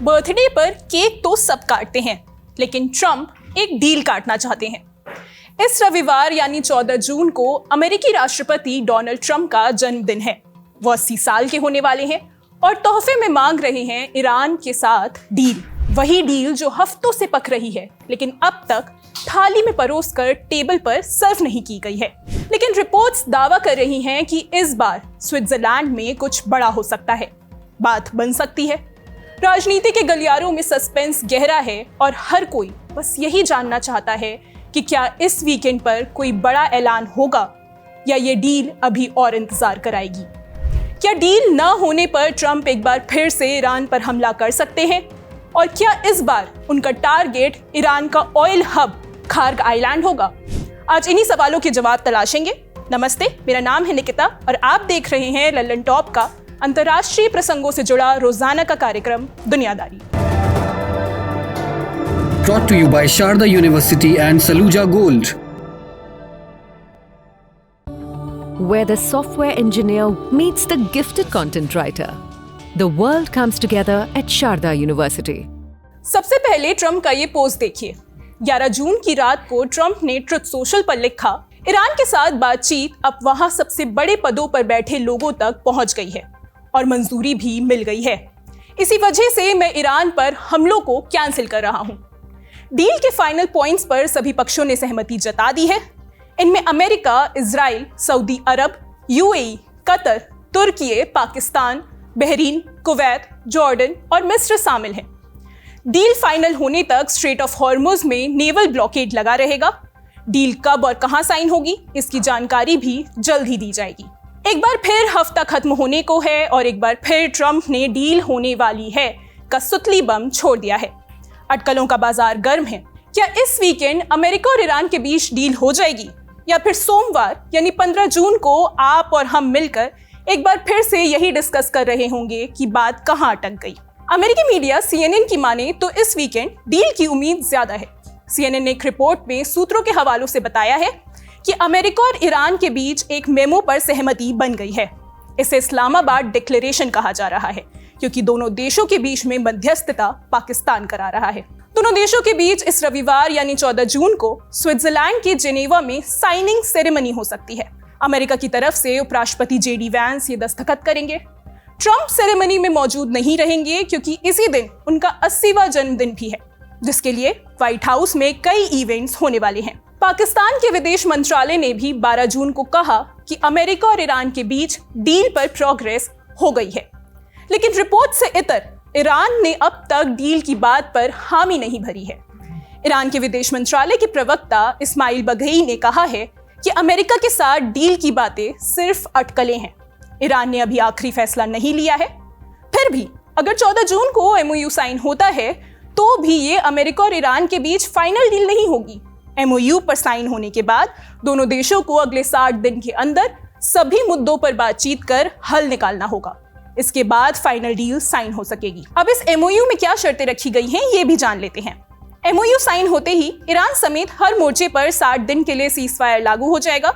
Birthday पर cake तो सब काटते हैं, लेकिन ट्रंप एक डील काटना चाहते हैं। इस रविवार यानी 14 जून को अमेरिकी राष्ट्रपति डोनाल्ड ट्रंप का जन्मदिन है। वो 80 साल के होने वाले हैं और तोहफे में मांग रहे हैं ईरान के साथ डील। वही डील जो हफ्तों से पक रही है, लेकिन अब तक थाली में परोसकर टेबल पर सर्व नहीं की गई है। लेकिन रिपोर्ट्स दावा कर रही हैं कि इस बार स्विट्जरलैंड में कुछ बड़ा हो सकता है, बात बन सकती है। राजनीति के गलियारों में सस्पेंस गहरा है और हर कोई बस यही जानना चाहता है कि क्या इस वीकेंड पर कोई बड़ा ऐलान होगा या ये डील अभी और इंतजार कराएगी। क्या डील न होने पर ट्रंप एक बार फिर से ईरान पर हमला कर सकते हैं, और क्या इस बार उनका टारगेट ईरान का ऑयल हब खार्ग आइलैंड होगा? आज इन्हीं सवालों के जवाब तलाशेंगे। नमस्ते, मेरा नाम है निकिता और आप देख रहे हैं लल्लन टॉप का अंतर्राष्ट्रीय प्रसंगों से जुड़ा रोजाना का कार्यक्रम दुनियादारी। Brought to you by Sharda University and Saluja Gold. Where the software engineer meets the gifted content writer. The world comes together at Sharda University. सबसे पहले ट्रंप का ये पोस्ट देखिए। 11 जून की रात को ट्रंप ने ट्रुथ सोशल पर लिखा, ईरान के साथ बातचीत अब वहां सबसे बड़े पदों पर बैठे लोगों तक पहुंच गई है और मंजूरी भी मिल गई है। इसी वजह से मैं ईरान पर हमलों को कैंसिल कर रहा हूं। डील के फाइनल पॉइंट्स पर सभी पक्षों ने सहमति जता दी है। इनमें अमेरिका, इजराइल, सऊदी अरब, यूएई, कतर, तुर्की, पाकिस्तान, बहरीन, कुवैत, जॉर्डन और मिस्र शामिल हैं। डील फाइनल होने तक स्ट्रेट ऑफ हॉर्मुज में नेवल ब्लॉकेड लगा रहेगा। डील कब और कहां साइन होगी, इसकी जानकारी भी जल्द ही दी जाएगी। एक बार फिर हफ्ता खत्म होने को है और एक बार फिर ट्रंप ने डील होने वाली है का सुतली बम छोड़ दिया है। अटकलों का बाजार गर्म है। क्या इस वीकेंड अमेरिका और ईरान के बीच डील हो जाएगी, या फिर सोमवार यानी 15 जून को आप और हम मिलकर एक बार फिर से यही डिस्कस कर रहे होंगे कि बात कहां अटक गई? अमेरिकी मीडिया CNN की माने तो इस वीकेंड डील की उम्मीद ज्यादा है। CNN ने एक रिपोर्ट में सूत्रों के हवालों से बताया है कि अमेरिका और ईरान के बीच एक मेमो पर सहमति बन गई है। इसे इस्लामाबाद डिक्लेरेशन कहा जा रहा है, क्योंकि दोनों देशों के बीच में मध्यस्थता पाकिस्तान करा रहा है। दोनों देशों के बीच इस रविवार यानी 14 जून को स्विट्जरलैंड के जेनेवा में साइनिंग सेरेमनी हो सकती है। अमेरिका की तरफ से उपराष्ट्रपति JD वैंस ये दस्तखत करेंगे। ट्रंप सेरेमनी में मौजूद नहीं रहेंगे, क्योंकि इसी दिन उनका 80वां जन्मदिन भी है, जिसके लिए व्हाइट हाउस में कई इवेंट्स होने वाले हैं। पाकिस्तान के विदेश मंत्रालय ने भी 12 जून को कहा कि अमेरिका और ईरान के बीच डील पर प्रोग्रेस हो गई है, लेकिन रिपोर्ट से इतर ईरान ने अब तक डील की बात पर हामी नहीं भरी है। ईरान के विदेश मंत्रालय के प्रवक्ता इस्माइल बघई ने कहा है कि अमेरिका के साथ डील की बातें सिर्फ अटकलें हैं। ईरान ने अभी आखिरी फैसला नहीं लिया है। फिर भी अगर 14 जून को MOU साइन होता है तो भी ये अमेरिका और ईरान के बीच फाइनल डील नहीं होगी। MOU पर साइन होने के बाद दोनों देशों को अगले 60 दिन के अंदर सभी मुद्दों पर बातचीत कर हल निकालना होगा। इसके बाद फाइनल डील साइन हो सकेगी। अब इस MOU में क्या शर्तें रखी गई हैं, ये भी जान लेते हैं। MOU साइन होते ही ईरान समेत हर मोर्चे पर 60 दिन के लिए सीजफायर लागू हो जाएगा।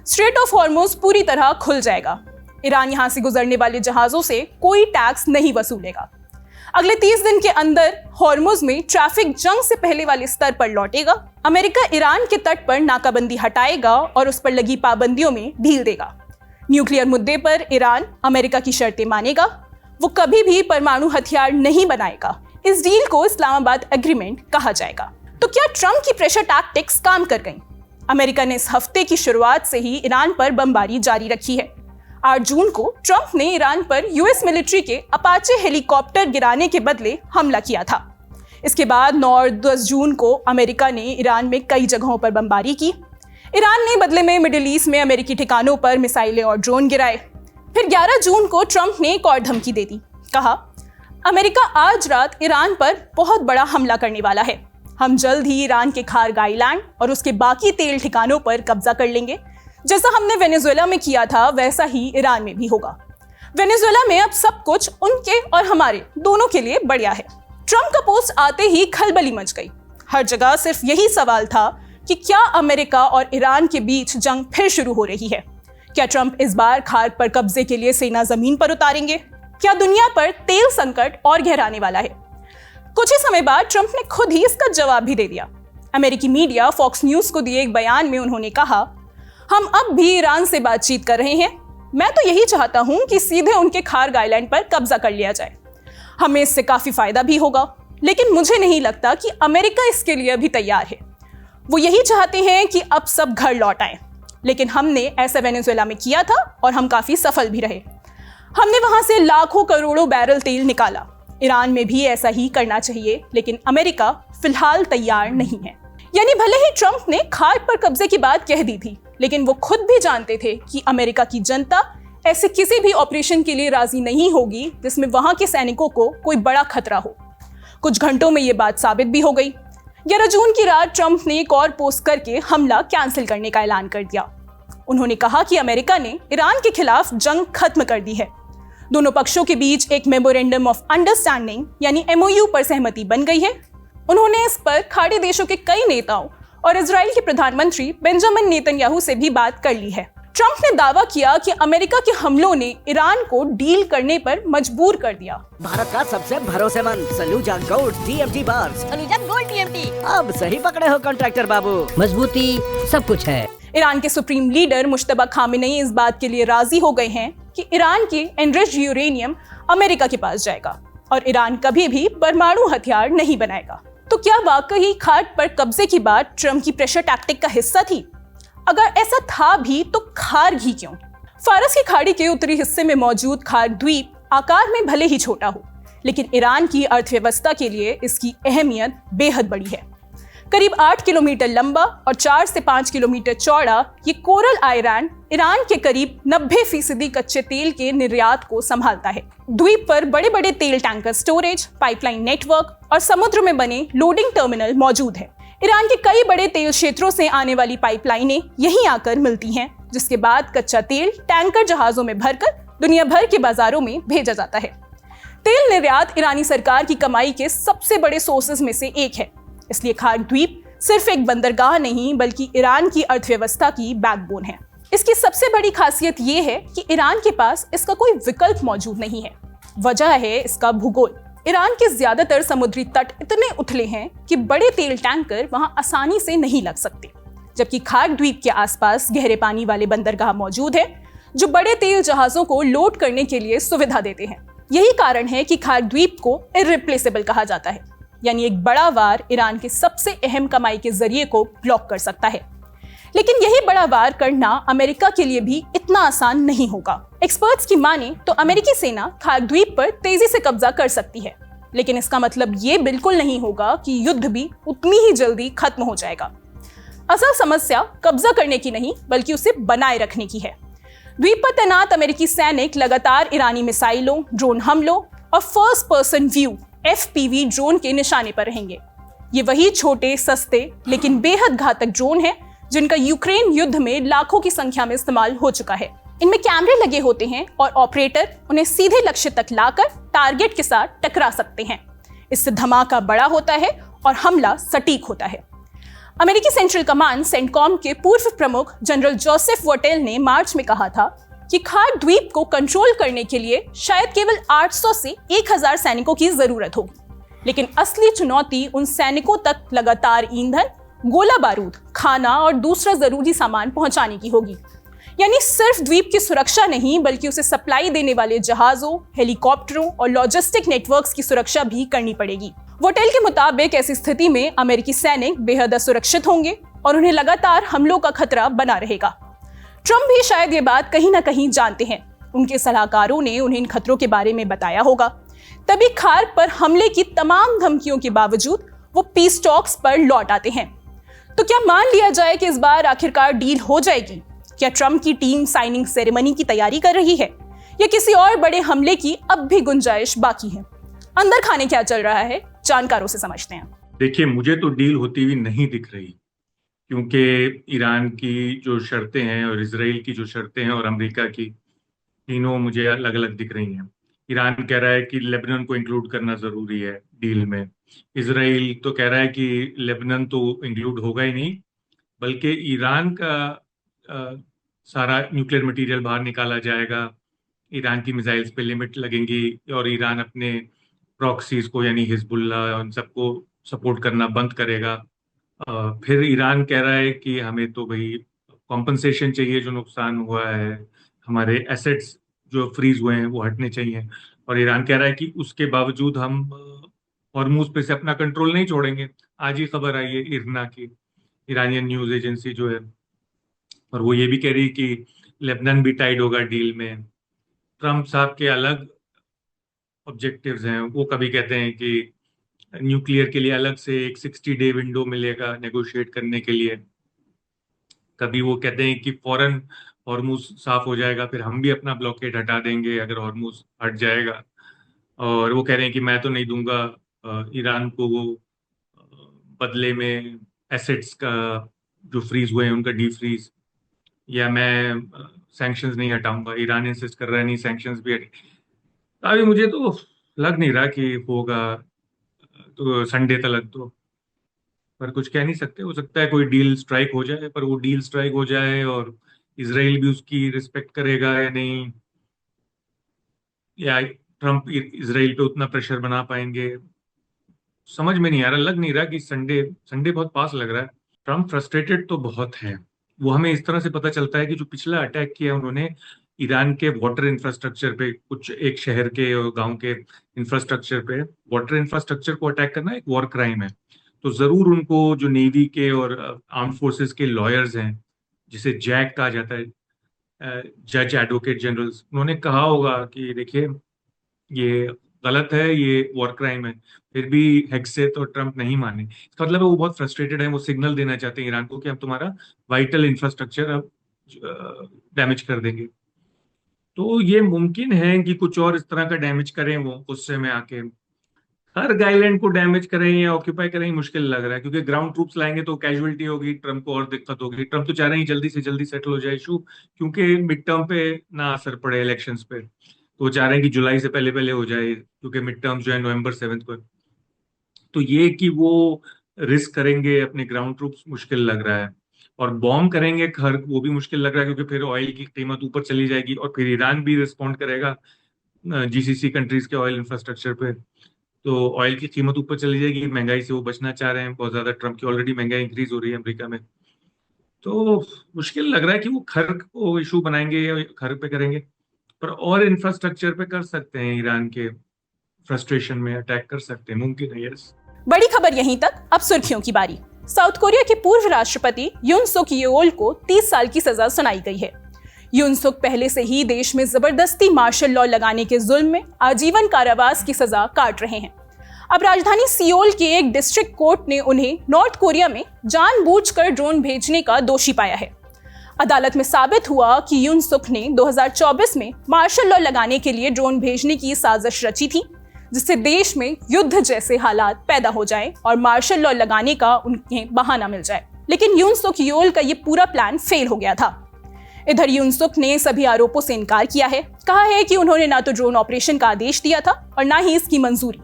स्ट्रेट ऑफ हॉर्मुज पूरी तरह खुल जाएगा। ईरान यहां से गुजरने वाले जहाजों से कोई टैक्स नहीं वसूलेगा। अगले 30 दिन के अंदर हॉर्मुज में ट्रैफिक जंग से पहले वाले स्तर पर लौटेगा। अमेरिका ईरान के तट पर नाकाबंदी हटाएगा और उस पर लगी पाबंदियों में ढील देगा। न्यूक्लियर मुद्दे पर ईरान अमेरिका की शर्तें मानेगा। वो कभी भी परमाणु हथियार नहीं बनाएगा। इस डील को इस्लामाबाद एग्रीमेंट कहा जाएगा। तो क्या ट्रंप की प्रेशर टैक्टिक्स काम कर गई? अमेरिका ने इस हफ्ते की शुरुआत से ही ईरान पर बमबारी जारी रखी है। 8 जून को ट्रंप ने ईरान पर US मिलिट्री के अपाचे हेलीकॉप्टर गिराने के बदले हमला किया था। इसके बाद 9 और 10 जून को अमेरिका ने ईरान में कई जगहों पर बमबारी की। ईरान ने बदले में मिडिल ईस्ट में अमेरिकी ठिकानों पर मिसाइलें और ड्रोन गिराए। फिर 11 जून को ट्रंप ने एक और धमकी दे दी। कहा, अमेरिका आज रात ईरान पर बहुत बड़ा हमला करने वाला है। हम जल्द ही ईरान के खार्ग आइलैंड और उसके बाकी तेल ठिकानों पर कब्जा कर लेंगे। जैसा हमने वेनेजुएला में किया था, वैसा ही ईरान में भी होगा। वेनेजुएला में अब सब कुछ उनके और हमारे दोनों के लिए बढ़िया है। ट्रंप का पोस्ट आते ही खलबली मच गई। हर जगह सिर्फ यही सवाल था कि क्या अमेरिका और ईरान के बीच जंग फिर शुरू हो रही है? क्या ट्रंप इस बार खार्ग पर कब्जे के लिए सेना जमीन पर उतारेंगे? क्या दुनिया पर तेल संकट और गहराने वाला है? कुछ ही समय बाद ट्रंप ने खुद ही इसका जवाब भी दे दिया। अमेरिकी मीडिया फॉक्स न्यूज को दिए एक बयान में उन्होंने कहा, हम अब भी ईरान से बातचीत कर रहे हैं। मैं तो यही चाहता हूं कि सीधे उनके खार्ग आइलैंड पर कब्जा कर लिया जाए। हमें इससे काफी फायदा भी होगा, लेकिन मुझे नहीं लगता कि अमेरिका इसके लिए अभी तैयार है। वो यही चाहते हैं कि अब सब घर लौट आए, लेकिन हमने ऐसा वेनेजुएला में किया था और हम काफी सफल भी रहे। हमने वहां से लाखों करोड़ों बैरल तेल निकाला। ईरान में भी ऐसा ही करना चाहिए, लेकिन अमेरिका फिलहाल तैयार नहीं है। यानी भले ही ट्रंप ने खार्ग पर कब्जे की बात कह दी थी, लेकिन वो खुद भी जानते थे कि अमेरिका की जनता ऐसे किसी भी ऑपरेशन के लिए राजी नहीं होगी जिसमें वहां के सैनिकों को कोई बड़ा खतरा हो। कुछ घंटों में ये बात साबित भी हो गई। 11 जून की रात ट्रंप ने एक और पोस्ट करके हमला कैंसिल करने का ऐलान कर दिया। उन्होंने कहा कि अमेरिका ने ईरान के खिलाफ जंग खत्म कर दी है। दोनों पक्षों के बीच एक मेमोरेंडम ऑफ अंडरस्टैंडिंग यानी MOU पर सहमति बन गई है। उन्होंने इस पर खाड़ी देशों के कई नेताओं और इजराइल के प्रधानमंत्री बेंजामिन नेतन्याहू से भी बात कर ली है। ट्रंप ने दावा किया कि अमेरिका के हमलों ने ईरान को डील करने पर मजबूर कर दिया। भारत का सबसे भरोसेमंद Saluja gold TMT bar. Saluja gold TMT। अब सही पकड़े हो कॉन्ट्रैक्टर बाबू, मजबूती सब कुछ है। ईरान के सुप्रीम लीडर मुश्तबा खामेनेई इस बात के लिए राजी हो गए हैं कि ईरान की एनरिच्ड यूरेनियम अमेरिका के पास जाएगा और ईरान कभी भी परमाणु हथियार नहीं बनाएगा। तो क्या वाकई खार्ग पर कब्जे की बात ट्रंप की प्रेशर टैक्टिक का हिस्सा थी? अगर ऐसा था भी तो खार्ग ही क्यों? फारस की खाड़ी के उत्तरी हिस्से में मौजूद खार्ग द्वीप आकार में भले ही छोटा हो, लेकिन ईरान की अर्थव्यवस्था के लिए इसकी अहमियत बेहद बड़ी है। करीब 8 किलोमीटर लंबा और 4 से 5 किलोमीटर चौड़ा ये कोरल आइलैंड ईरान के करीब 90% कच्चे तेल के निर्यात को संभालता है। द्वीप पर बड़े बड़े तेल टैंकर स्टोरेज, पाइपलाइन नेटवर्क और समुद्र में बने लोडिंग टर्मिनल मौजूद है। ईरान के कई बड़े तेल क्षेत्रों से आने वाली पाइपलाइनें यहीं आकर मिलती हैं, जिसके बाद कच्चा तेल टैंकर जहाजों में भरकर दुनिया भर के बाजारों में भेजा जाता है। तेल निर्यात ईरानी सरकार की कमाई के सबसे बड़े सोर्सेज में से एक है। इसलिए खार्ग द्वीप सिर्फ एक बंदरगाह नहीं बल्कि ईरान की अर्थव्यवस्था की बैकबोन है। इसकी सबसे बड़ी खासियत ये है कि ईरान के पास इसका कोई विकल्प मौजूद नहीं है। वजह है इसका भूगोल। ईरान के ज्यादातर समुद्री तट इतने उथले हैं कि बड़े तेल टैंकर वहां आसानी से नहीं लग सकते, जबकि खार्ग द्वीप के आसपास गहरे पानी वाले बंदरगाह मौजूद है जो बड़े तेल जहाजों को लोड करने के लिए सुविधा देते हैं। यही कारण है कि खार्ग द्वीप को इर्रिप्लेसेबल कहा जाता है, यानी एक बड़ा वार ईरान के सबसे अहम कमाई के जरिए को ब्लॉक कर सकता है। लेकिन यही बड़ा वार करना अमेरिका के लिए भी इतना आसान नहीं होगा। एक्सपर्ट्स की माने तो अमेरिकी सेना खार्ग द्वीप पर तेजी से कब्जा कर सकती है, लेकिन इसका मतलब ये बिल्कुल नहीं होगा कि युद्ध भी उतनी ही जल्दी खत्म हो जाएगा। असल समस्या कब्जा करने की नहीं बल्कि उसे बनाए रखने की है। द्वीप पर तैनात अमेरिकी सैनिक लगातार ईरानी मिसाइलों, ड्रोन हमलों और first person view FPV drone के निशाने पर रहेंगे। ये वही छोटे, सस्ते लेकिन बेहद घातक ड्रोन हैं जिनका यूक्रेन युद्ध में लाखों की संख्या में इस्तेमाल हो चुका है। इनमें कैमरे लगे होते हैं और ऑपरेटर उन्हें सीधे लक्ष्य तक लाकर टारगेट के साथ टकरा सकते हैं। इससे धमाका बड़ा होता है और हमला सटीक होता है। अमेरिकी सेंट्रल कमांड सेंटकॉम के पूर्व प्रमुख जनरल जोसेफ वोटेल ने मार्च में कहा था कि खार्ग द्वीप को कंट्रोल करने के लिए शायद केवल 800 से 1000 सैनिकों की जरूरत होगी, लेकिन असली चुनौती उन सैनिकों तक लगातार ईंधन, गोला बारूद, खाना और दूसरा जरूरी सामान पहुंचाने की होगी। यानी सिर्फ द्वीप की सुरक्षा नहीं बल्कि उसे सप्लाई देने वाले जहाजों, हेलीकॉप्टरों और लॉजिस्टिक नेटवर्क्स की सुरक्षा भी करनी पड़ेगी। वोटेल के मुताबिक ऐसी स्थिति में अमेरिकी सैनिक बेहद असुरक्षित होंगे और उन्हें लगातार हमलों का खतरा बना रहेगा। ट्रंप भी शायद ये बात कहीं ना कहीं जानते हैं। उनके सलाहकारों ने उन्हें इन खतरों के बारे में बताया होगा, तभी खार्ग पर हमले की तमाम धमकियों के बावजूद वो पीस टॉक्स पर लौट आते हैं। तो क्या मान लिया जाए कि इस बार आखिरकार डील हो जाएगी? क्या ट्रंप की टीम साइनिंग सेरेमनी की तैयारी कर रही है या किसी और बड़े हमले की अब भी गुंजाइश बाकी है? अंदर खाने क्या चल रहा है, जानकारों से समझते हैं। देखिए, मुझे तो डील होती हुई नहीं दिख रही, क्योंकि ईरान की जो शर्तें हैं और इजराइल की जो शर्तें हैं और अमेरिका की, तीनों मुझे अलग अलग दिख रही हैं। ईरान कह रहा है कि लेबनान को इंक्लूड करना जरूरी है डील में। इजराइल तो कह रहा है कि लेबनान तो इंक्लूड होगा ही नहीं, बल्कि ईरान का सारा न्यूक्लियर मटेरियल बाहर निकाला जाएगा, ईरान की मिसाइल्स पे लिमिट लगेंगी और ईरान अपने प्रॉक्सीज को यानी हिजबुल्ला उन सबको सपोर्ट करना बंद करेगा। फिर ईरान कह रहा है कि हमें तो भाई कॉम्पनसेशन चाहिए, जो नुकसान हुआ है, हमारे एसेट्स जो फ्रीज हुए हैं वो हटने चाहिए। और ईरान कह रहा है कि उसके बावजूद हम हॉर्मुज पे से अपना कंट्रोल नहीं छोड़ेंगे। आज ही खबर आई है इरना की, ईरानियन न्यूज एजेंसी जो है, और वो ये भी कह रही है कि लेबनान भी टाइड होगा डील में। ट्रम्प साहब के अलग ऑब्जेक्टिव्स हैं, वो कभी कहते हैं कि न्यूक्लियर के लिए अलग से एक 60-डे विंडो मिलेगा नेगोशिएट करने के लिए, कभी वो कहते हैं कि फौरन हॉर्मुज साफ हो जाएगा, फिर हम भी अपना ब्लॉकेड हटा देंगे अगर हॉर्मुज हट जाएगा। और वो कह रहे हैं कि मैं तो नहीं दूंगा ईरान को वो बदले में एसेट्स का जो फ्रीज हुए हैं उनका डी फ्रीज, या मैं सैंक्शंस नहीं हटाऊंगा। ईरान इंसिस्ट कर रहा है नहीं सैंक्शंस भी हटे। अभी मुझे तो लग नहीं रहा कि होगा तो संडे तक, तो पर कुछ कह नहीं सकते। हो सकता है कोई डील स्ट्राइक हो जाए, पर वो डील स्ट्राइक हो जाए और इजराइल भी उसकी रिस्पेक्ट करेगा या नहीं, या ट्रम्प इजराइल पे उतना प्रेशर बना पाएंगे, समझ में नहीं आ रहा। लग नहीं रहा कि संडे बहुत पास लग रहा है। ट्रम्प फ्रस्ट्रेटेड तो बहुत है। वो हमें इस तरह से पता चलता है कि जो पिछला अटैक किया उन्होंने ईरान के वाटर इंफ्रास्ट्रक्चर पे, कुछ एक शहर के और गांव के इंफ्रास्ट्रक्चर पे, वाटर इंफ्रास्ट्रक्चर को अटैक करना एक वॉर क्राइम है। तो जरूर उनको जो नेवी के और आर्म फोर्सेस के लॉयर्स हैं, जिसे जैक कहा जाता है, जज एडवोकेट जनरल्स, उन्होंने कहा होगा कि देखिए ये गलत है, ये वॉर क्राइम है, फिर भी हेक्सेथ और ट्रम्प नहीं माने। इसका मतलब है वो बहुत फ्रस्ट्रेटेड है। वो सिग्नल देना चाहते हैं ईरान को कि हम तुम्हारा वाइटल इंफ्रास्ट्रक्चर अब डैमेज कर देंगे। तो ये मुमकिन है कि कुछ और इस तरह का डैमेज करें वो गुस्से में आके। हर आइलैंड को डैमेज करें या ऑक्यूपाई करें मुश्किल लग रहा है, क्योंकि ग्राउंड ट्रूप्स लाएंगे तो कैजुअलिटी होगी, ट्रम्प को और दिक्कत होगी। ट्रम्प तो चाह रहे हैं जल्दी से जल्दी सेटल हो जाए इशू, क्योंकि मिड टर्म पे ना असर पड़े इलेक्शंस पे। तो वो चाह रहे हैं कि जुलाई से पहले पहले हो जाए, क्योंकि मिड टर्म्स जो है November 7 को। तो ये कि वो रिस्क करेंगे अपने ग्राउंड ट्रूप्स, मुश्किल लग रहा है। और बॉम्ब करेंगे घर, वो भी मुश्किल लग रहा है, क्योंकि फिर ऑयल की कीमत ऊपर चली जाएगी और फिर ईरान भी रिस्पॉन्ड करेगा GCC कंट्रीज के ऑयल इंफ्रास्ट्रक्चर पे। तो ऑयल की कीमत ऊपर चली जाएगी, महंगाई से वो बचना चाह रहे हैं बहुत ज्यादा। ट्रम्प की ऑलरेडी महंगाई इंक्रीज हो रही है अमेरिका में। तो मुश्किल लग रहा है कि वो घर को इशू बनाएंगे या घर पे करेंगे, पर और इंफ्रास्ट्रक्चर पे कर सकते हैं। ईरान के फ्रस्ट्रेशन में अटैक कर सकते हैं, मुमकिन है। यस। बड़ी खबर यहीं तक, अब सुर्खियों की बारी। साउथ कोरिया के पूर्व राष्ट्रपति युन सुक येओल को 30 साल की सजा सुनाई गई है। युन सुक पहले से ही देश में जबरदस्ती मार्शल लॉ लगाने के जुल्म में आजीवन कारावास की सजा काट रहे हैं। अब राजधानी सियोल के एक डिस्ट्रिक्ट कोर्ट ने उन्हें नॉर्थ कोरिया में जानबूझकर ड्रोन भेजने का दोषी पाया है। अदालत में साबित हुआ कि युन सुक ने 2024 में मार्शल लॉ लगाने के लिए ड्रोन भेजने की साजिश रची थी, जिससे देश में युद्ध जैसे हालात पैदा हो जाएं और मार्शल लॉ लगाने का उन्हें बहाना मिल जाए। लेकिन युन सुक येओल का ये पूरा प्लान फेल हो गया था। इधर युन सुक ने सभी आरोपों से इनकार किया है। कहा है कि उन्होंने ना तो ड्रोन ऑपरेशन का आदेश दिया था और ना ही इसकी मंजूरी।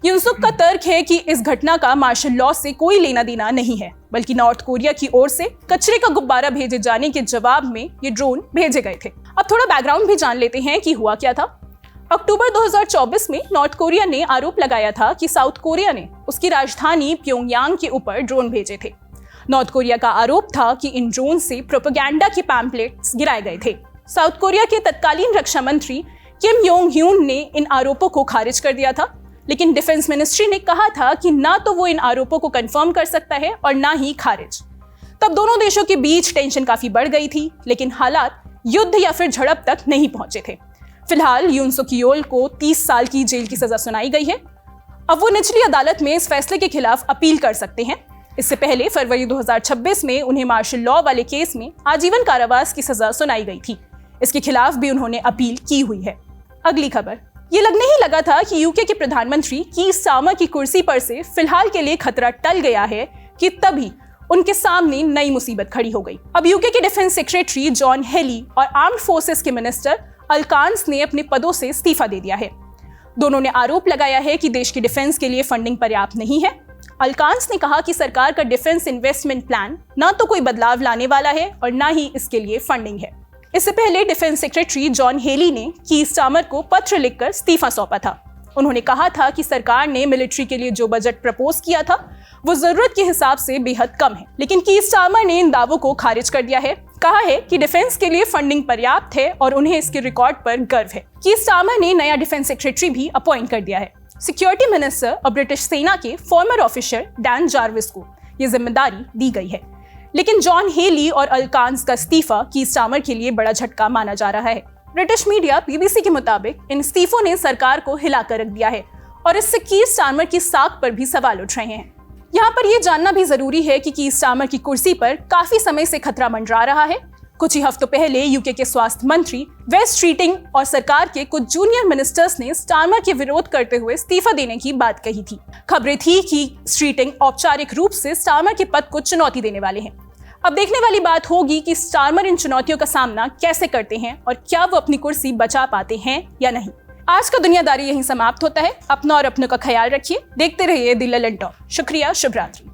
युन सुक का तर्क है कि इस घटना का मार्शल लॉ से कोई लेना देना नहीं है, बल्कि नॉर्थ कोरिया की ओर से कचरे का गुब्बारा भेजे जाने के जवाब में ये ड्रोन भेजे गए थे। अब थोड़ा बैकग्राउंड भी जान लेते हैं कि हुआ क्या था। अक्टूबर 2024 में नॉर्थ कोरिया ने आरोप लगाया था कि साउथ कोरिया ने उसकी राजधानी प्योंगयांग के ऊपर ड्रोन भेजे थे। नॉर्थ कोरिया का आरोप था कि इन ड्रोन से प्रोपेगेंडा के पैम्पलेट्स गिराए गए थे। साउथ कोरिया के तत्कालीन रक्षा मंत्री किम योंग ह्यून ने इन आरोपों को खारिज कर दिया था, लेकिन डिफेंस मिनिस्ट्री ने कहा था कि ना तो वो इन आरोपों को कंफर्म कर सकता है और ना ही खारिज। तब दोनों देशों के बीच टेंशन काफी बढ़ गई थी, लेकिन हालात युद्ध या फिर झड़प तक नहीं पहुंचे थे। फिलहाल युन सुक येओल को 30 साल की जेल की सजा सुनाई गई है। अब वो निचली अदालत में इस फैसले के खिलाफ अपील कर सकते हैं। इससे पहले फरवरी 2026 में उन्हें मार्शल लॉ वाले केस में आजीवन कारावास की सजा सुनाई गई थी। इसके खिलाफ भी उन्होंने अपील की हुई है। अगली खबर, ये लगने ही लगा था कि यूके के प्रधानमंत्री कीर स्टारमर की कुर्सी पर से फिलहाल के लिए खतरा टल गया है कि तभी उनके सामने नई मुसीबत खड़ी हो गई। अब यूके के डिफेंस सेक्रेटरी जॉन हेली और आर्म्ड फोर्सेस के मिनिस्टर अलकांस ने अपने पदों से इस्तीफा दे दिया है। दोनों ने आरोप लगाया है कि देश की डिफेंस के लिए फंडिंग पर्याप्त नहीं है। अलकांस ने कहा कि सरकार का डिफेंस इन्वेस्टमेंट प्लान ना तो कोई बदलाव लाने वाला है और ना ही इसके लिए फंडिंग है। इससे पहले डिफेंस सेक्रेटरी जॉन हेली ने कीर स्टारमर को पत्र लिखकर इस्तीफा सौंपा था। उन्होंने कहा था कि सरकार ने मिलिट्री के लिए जो बजट प्रपोज किया था वो जरूरत के हिसाब से बेहद कम है, लेकिन कीर स्टारमर ने इन दावों को खारिज कर दिया है। कहा है कि डिफेंस के लिए फंडिंग पर्याप्त है और उन्हें इसके रिकॉर्ड पर गर्व है। कीर स्टारमर ने नया डिफेंस सेक्रेटरी भी अपॉइंट कर दिया है। सिक्योरिटी मिनिस्टर और ब्रिटिश सेना के फॉर्मर ऑफिसर डैन जार्विस को ये जिम्मेदारी दी गई है, लेकिन जॉन हेली और अल कान्स का इस्तीफा कीर स्टारमर के लिए बड़ा झटका माना जा रहा है। ब्रिटिश मीडिया BBC के मुताबिक इन इस्तीफों ने सरकार को हिलाकर रख दिया है और इससे कीर स्टारमर की साख पर भी सवाल उठ रहे हैं। यहाँ पर यह जानना भी जरूरी है कि कीर स्टारमर की कुर्सी पर काफी समय से खतरा मंडरा रहा है। कुछ ही हफ्तों पहले यूके के स्वास्थ्य मंत्री वेस्ट स्ट्रीटिंग और सरकार के कुछ जूनियर मिनिस्टर्स ने स्टारमर के विरोध करते हुए इस्तीफा देने की बात कही थी। खबरें थी कि स्ट्रीटिंग औपचारिक रूप से स्टारमर के पद को चुनौती देने वाले हैं। अब देखने वाली बात होगी कि स्टारमर इन चुनौतियों का सामना कैसे करते हैं और क्या वो अपनी कुर्सी बचा पाते हैं या नहीं। आज का दुनियादारी यहीं समाप्त होता है। अपना और अपनों का ख्याल रखिए। देखते रहिए द ललन टॉक। शुक्रिया, शुभ रात्रि।